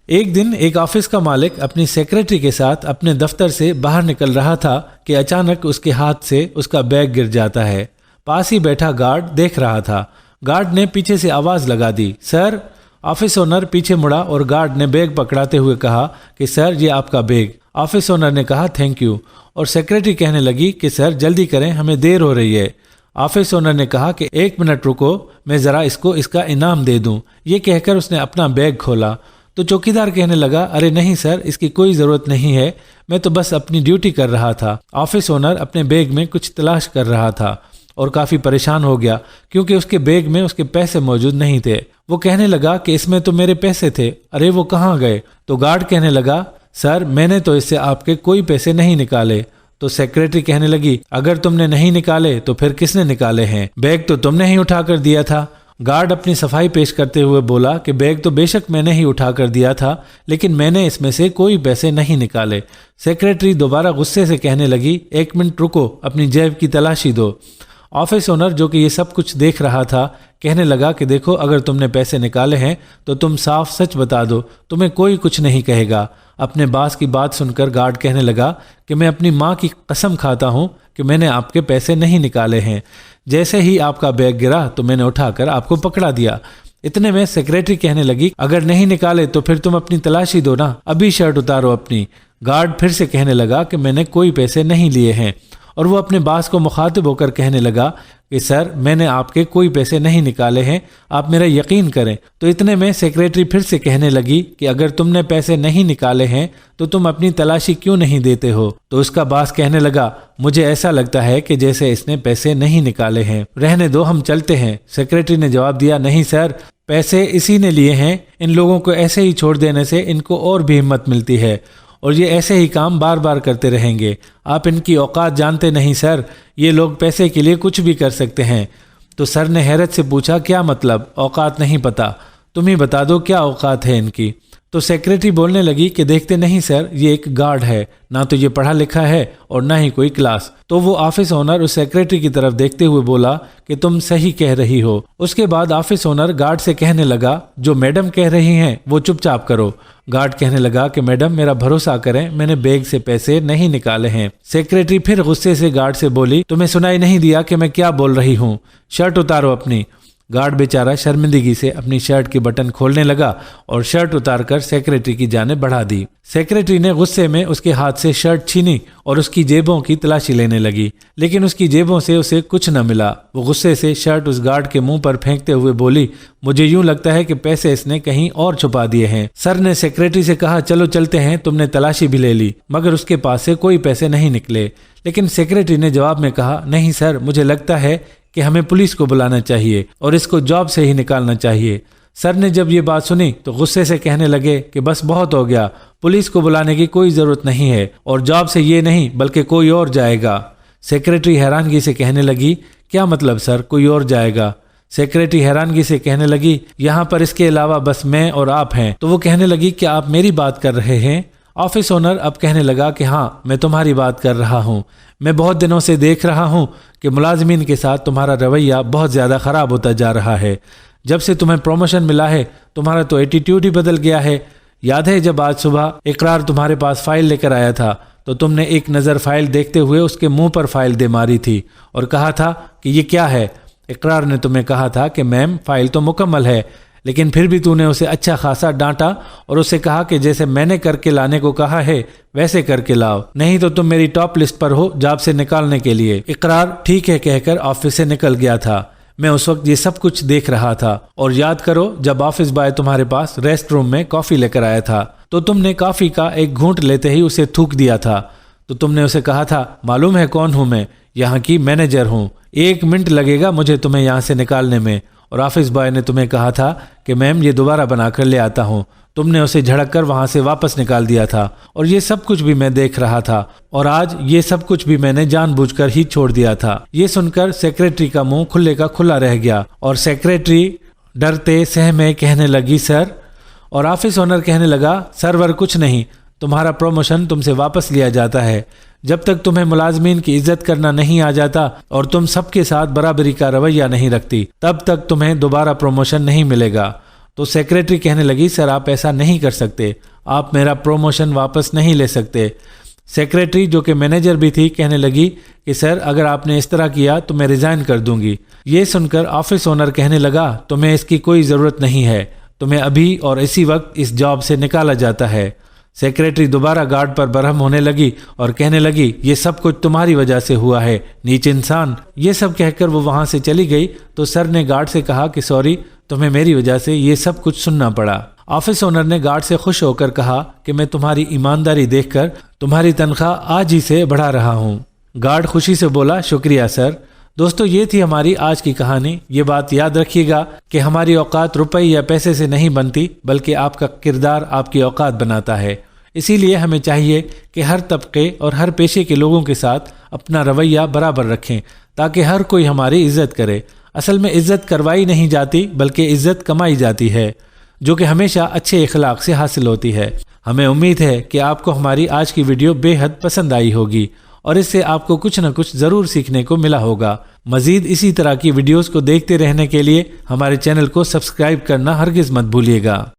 एक दिन एक ऑफिस का मालिक अपनी सेक्रेटरी के साथ अपने दफ्तर से बाहर निकल रहा था कि अचानक उसके हाथ से उसका बैग गिर जाता है। पास ही बैठा गार्ड देख रहा था। गार्ड ने पीछे से आवाज लगा दी, सर। ऑफिस ओनर पीछे मुड़ा और गार्ड ने बैग पकड़ाते हुए कहा कि सर ये आपका बैग। ऑफिस ओनर ने कहा थैंक यू और सेक्रेटरी कहने लगी कि सर जल्दी करें, हमें देर हो रही है। ऑफिस ओनर ने कहा कि 1 मिनट रुको, मैं ज़रा इसको इसका इनाम दे दूं। ये कहकर उसने अपना बैग खोला तो चौकीदार कहने लगा, अरे नहीं सर, इसकी कोई ज़रूरत नहीं है, मैं तो बस अपनी ड्यूटी कर रहा था। ऑफिस ओनर अपने बैग में कुछ तलाश कर रहा था और काफ़ी परेशान हो गया क्योंकि उसके बैग में उसके पैसे मौजूद नहीं थे। वो कहने लगा कि इसमें तो मेरे पैसे थे, अरे वो कहाँ गए? तो गार्ड कहने लगा, सर मैंने तो इससे आपके कोई पैसे नहीं निकाले। तो सेक्रेटरी कहने लगी, अगर तुमने नहीं निकाले तो फिर किसने निकाले हैं? बैग तो तुमने ही उठा कर दिया था। गार्ड अपनी सफाई पेश करते हुए बोला कि बैग तो बेशक मैंने ही उठा कर दिया था, लेकिन मैंने इसमें से कोई पैसे नहीं निकाले। सेक्रेटरी दोबारा गुस्से से कहने लगी, 1 मिनट रुको, अपनी जेब की तलाशी दो। ऑफिस ओनर जो कि ये सब कुछ देख रहा था कहने लगा कि देखो, अगर तुमने पैसे निकाले हैं तो तुम साफ सच बता दो, तुम्हें कोई कुछ नहीं कहेगा। अपने बास की बात सुनकर गार्ड कहने लगा कि मैं अपनी माँ की कसम खाता हूँ कि मैंने आपके पैसे नहीं निकाले हैं। जैसे ही आपका बैग गिरा तो मैंने उठाकर आपको पकड़ा दिया। इतने में सेक्रेटरी कहने लगी, अगर नहीं निकाले तो फिर तुम अपनी तलाशी दो ना, अभी शर्ट उतारो अपनी। गार्ड फिर से कहने लगा कि मैंने कोई पैसे नहीं लिए हैं और वो अपने बास को मुखातिब होकर कहने लगा कि सर मैंने आपके कोई पैसे नहीं निकाले हैं, आप मेरा यकीन करें। तो इतने में सेक्रेटरी फिर से कहने लगी कि अगर तुमने पैसे नहीं निकाले हैं तो तुम अपनी तलाशी क्यों नहीं देते हो? तो उसका बास कहने लगा, मुझे ऐसा लगता है कि जैसे इसने पैसे नहीं निकाले हैं, रहने दो, हम चलते हैं। सेक्रेटरी ने जवाब दिया, नहीं सर, पैसे इसी ने लिए हैं, इन लोगों को ऐसे ही छोड़ देने से इनको और भी हिम्मत मिलती है और ये ऐसे ही काम बार बार करते रहेंगे। आप इनकी औकात जानते नहीं सर, ये लोग पैसे के लिए कुछ भी कर सकते हैं। तो सर ने हैरत से पूछा, क्या मतलब? औकात नहीं पता, तुम ही बता दो क्या औकात है इनकी। तो सेक्रेटरी बोलने लगी कि देखते नहीं सर, ये एक गार्ड है, ना तो ये पढ़ा लिखा है और ना ही कोई क्लास। तो वो ऑफिस ओनर उस सेक्रेटरी की तरफ देखते हुए बोला कि तुम सही कह रही हो। उसके बाद ऑफिस ओनर गार्ड से कहने लगा, जो मैडम कह रही हैं वो चुपचाप करो। गार्ड कहने लगा कि मैडम मेरा भरोसा करें, मैंने बैग से पैसे नहीं निकाले हैं। सेक्रेटरी फिर गुस्से से गार्ड से बोली, तुम्हें सुनाई नहीं दिया कि मैं क्या बोल रही हूँ? शर्ट उतारो अपनी। गार्ड बेचारा शर्मिंदगी से अपनी शर्ट के बटन खोलने लगा और शर्ट उतारकर सेक्रेटरी की जानिब बढ़ा दी। सेक्रेटरी ने गुस्से में उसके हाथ से शर्ट छीनी और उसकी जेबों की तलाशी लेने लगी, लेकिन उसकी जेबों से उसे कुछ न मिला। वो गुस्से से शर्ट उस गार्ड के मुंह पर फेंकते हुए बोली, मुझे यूं लगता है कि पैसे इसने कहीं और छुपा दिए हैं। सर ने सेक्रेटरी से कहा, चलो चलते हैं, तुमने तलाशी भी ले ली, मगर उसके पास से कोई पैसे नहीं निकले। लेकिन सेक्रेटरी ने जवाब में कहा, नहीं सर, मुझे लगता है कि हमें पुलिस को बुलाना चाहिए और इसको जॉब से ही निकालना चाहिए। सर ने जब ये बात सुनी तो गुस्से से कहने लगे कि बस बहुत हो गया, पुलिस को बुलाने की कोई जरूरत नहीं है और जॉब से ये नहीं बल्कि कोई और जाएगा। सेक्रेटरी हैरानगी से कहने लगी, क्या मतलब सर, कोई और जाएगा? सेक्रेटरी हैरानगी से कहने लगी, यहाँ पर इसके अलावा बस मैं और आप हैं। तो वो कहने लगी, क्या आप मेरी बात कर रहे हैं? ऑफिस ओनर अब कहने लगा कि हाँ, मैं तुम्हारी बात कर रहा हूँ। मैं बहुत दिनों से देख रहा हूँ कि मुलाजमीन के साथ तुम्हारा रवैया बहुत ज़्यादा ख़राब होता जा रहा है। जब से तुम्हें प्रमोशन मिला है तुम्हारा तो एटीट्यूड ही बदल गया है। याद है जब आज सुबह इकरार तुम्हारे पास फाइल लेकर आया था तो तुमने एक नज़र फाइल देखते हुए उसके मुंह पर फाइल दे मारी थी और कहा था कि ये क्या है? इकरार ने तुम्हें कहा था कि मैम फाइल तो मुकम्मल है, लेकिन फिर भी तूने उसे अच्छा खासा डांटा और उसे कहा कि जैसे मैंने करके लाने को कहा है वैसे करके लाओ, नहीं तो तुम मेरी टॉप लिस्ट पर हो जॉब से निकालने के लिए। इकरार ठीक है कहकर ऑफिस से निकल गया था। मैं उस वक्त ये सब कुछ देख रहा था। और याद करो जब ऑफिस बॉय तुम्हारे पास रेस्ट रूम में कॉफी लेकर आया था तो तुमने कॉफी का एक घूंट लेते ही उसे थूक दिया था। तो तुमने उसे कहा था, मालूम है कौन हूं मैं? यहाँ की मैनेजर हूँ, 1 मिनट लगेगा मुझे तुम्हें यहाँ से निकालने में। और ऑफिस बॉय ने तुम्हें कहा था कि मैम ये दोबारा बनाकर ले आता हूँ। तुमने उसे झड़क कर वहां से वापस निकाल दिया था और ये सब कुछ भी मैं देख रहा था और आज ये सब कुछ भी मैंने जानबूझकर ही छोड़ दिया था। ये सुनकर सेक्रेटरी का मुंह खुले का खुला रह गया और सेक्रेटरी डरते सहमे कहने लगी, सर। और ऑफिस ओनर कहने लगा, सर्वर कुछ नहीं, तुम्हारा प्रमोशन तुमसे वापस लिया जाता है। जब तक तुम्हें मुलाजमीन की इज्जत करना नहीं आ जाता और तुम सबके साथ बराबरी का रवैया नहीं रखती तब तक तुम्हें दोबारा प्रमोशन नहीं मिलेगा। तो सेक्रेटरी कहने लगी, सर आप ऐसा नहीं कर सकते, आप मेरा प्रमोशन वापस नहीं ले सकते। सेक्रेटरी जो कि मैनेजर भी थी कहने लगी कि सर अगर आपने इस तरह किया तो मैं रिज़ाइन कर दूंगी। ये सुनकर ऑफिस ओनर कहने लगा, तुम्हें इसकी कोई ज़रूरत नहीं है, तुम्हें अभी और इसी वक्त इस जॉब से निकाला जाता है। सेक्रेटरी दोबारा गार्ड पर बरहम होने लगी और कहने लगी, ये सब कुछ तुम्हारी वजह से हुआ है, नीच इंसान। ये सब कहकर वो वहां से चली गई तो सर ने गार्ड से कहा कि सॉरी, तुम्हें मेरी वजह से ये सब कुछ सुनना पड़ा। ऑफिस ओनर ने गार्ड से खुश होकर कहा कि मैं तुम्हारी ईमानदारी देखकर तुम्हारी तनख्वाह आज ही से बढ़ा रहा हूँ। गार्ड खुशी से बोला, शुक्रिया सर। दोस्तों, ये थी हमारी आज की कहानी। ये बात याद रखिएगा कि हमारी औकात रुपए या पैसे से नहीं बनती, बल्कि आपका किरदार आपकी औकात बनाता है। इसीलिए हमें चाहिए कि हर तबके और हर पेशे के लोगों के साथ अपना रवैया बराबर रखें, ताकि हर कोई हमारी इज्जत करे। असल में इज्जत करवाई नहीं जाती, बल्कि इज्जत कमाई जाती है, जो कि हमेशा अच्छे इखलाक से हासिल होती है। हमें उम्मीद है कि आपको हमारी आज की वीडियो बेहद पसंद आई होगी और इससे आपको कुछ न कुछ ज़रूर सीखने को मिला होगा। मज़ीद इसी तरह की वीडियोस को देखते रहने के लिए हमारे चैनल को सब्सक्राइब करना हरगिज़ मत भूलिएगा।